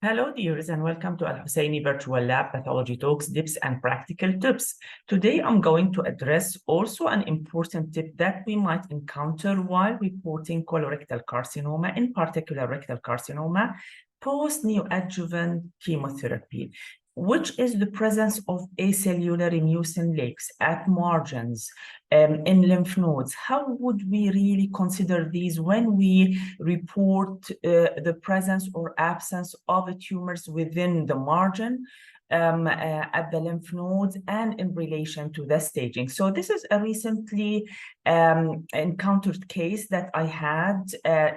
Hello, dears, and welcome to Al-Hussaini Virtual Lab Pathology Talks, Tips and Practical Tips. Today, I'm going to address also an important tip that we might encounter while reporting colorectal carcinoma, in particular rectal carcinoma, post-neoadjuvant chemotherapy, which is the presence of acellular mucin lakes at margins in lymph nodes. How would we really consider these when we report the presence or absence of tumors within the margin at the lymph nodes and in relation to the staging? So this is a recently encountered case that I had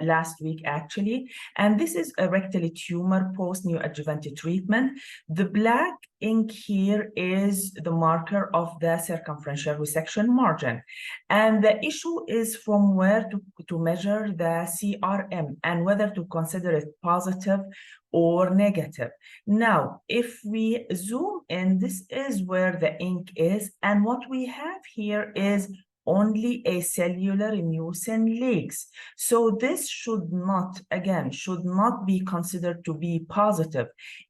last week, actually, and this is a rectal tumor post-neoadjuvant treatment. The black ink here is the marker of the circumferential resection margin, and the issue is from where to measure the CRM and whether to consider it positive or negative. Now, if we zoom in, this is where the ink is, and what we have here is only acellular mucin lakes. So this should not be considered to be positive.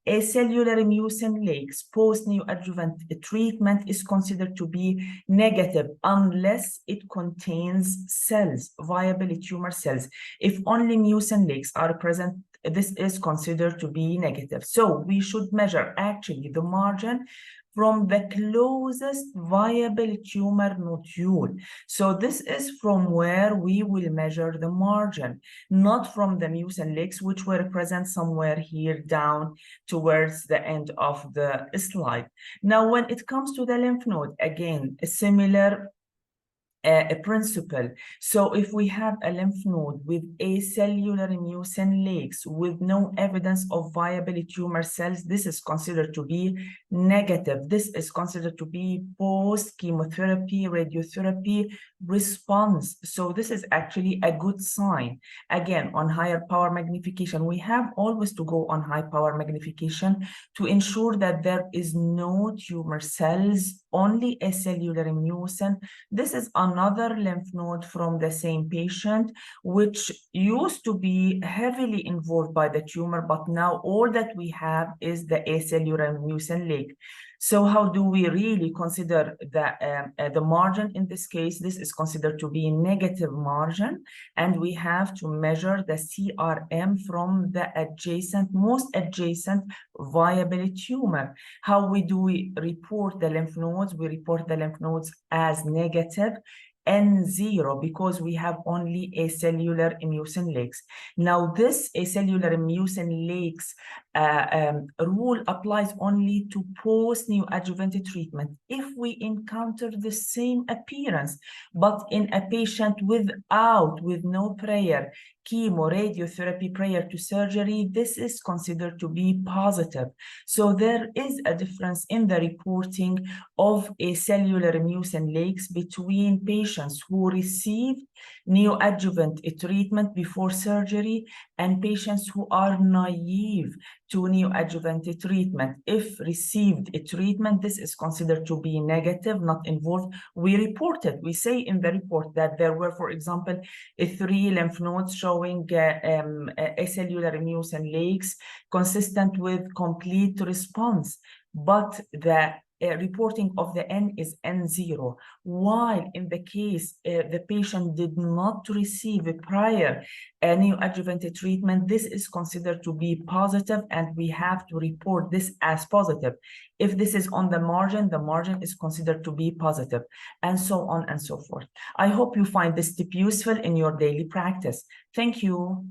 Acellular mucin lakes post-neoadjuvant treatment is considered to be negative unless it contains cells, viable tumor cells. If only mucin lakes are present, this is considered to be negative. So we should measure actually the margin from the closest viable tumor nodule. So this is from where we will measure the margin, not from the mucin lakes, which were present somewhere here down towards the end of the slide. Now, when it comes to the lymph node, again, a similar principle. So if we have a lymph node with acellular mucin lakes with no evidence of viable tumor cells, this is considered to be negative. This is considered to be post-chemotherapy, radiotherapy response. So this is actually a good sign. Again, on higher power magnification, we have always to go on high power magnification to ensure that there is no tumor cells, only acellular mucin. This is another lymph node from the same patient, which used to be heavily involved by the tumor, but now all that we have is the acellular mucin lake. So how do we really consider the margin in this case? This is considered to be a negative margin, and we have to measure the CRM from the most adjacent viable tumor. How do we report the lymph nodes? We report the lymph nodes as negative N0 because we have only acellular mucin lakes. Now, this acellular mucin lakes rule applies only to post-neoadjuvant treatment. If we encounter the same appearance, but in a patient with no prior chemo, radiotherapy prior to surgery, this is considered to be positive. So there is a difference in the reporting of acellular mucin lakes between patients who received neoadjuvant treatment before surgery and patients who are naive to neoadjuvant treatment. If received a treatment, this is considered to be negative, not involved. We reported, we say in the report that there were, for example, 3 lymph nodes showing acellular mucin lakes consistent with complete response, but the reporting of the N is N0, while in the case the patient did not receive a prior neoadjuvant treatment, this is considered to be positive, and we have to report this as positive. If this is on the margin is considered to be positive, and so on and so forth. I hope you find this tip useful in your daily practice. Thank you.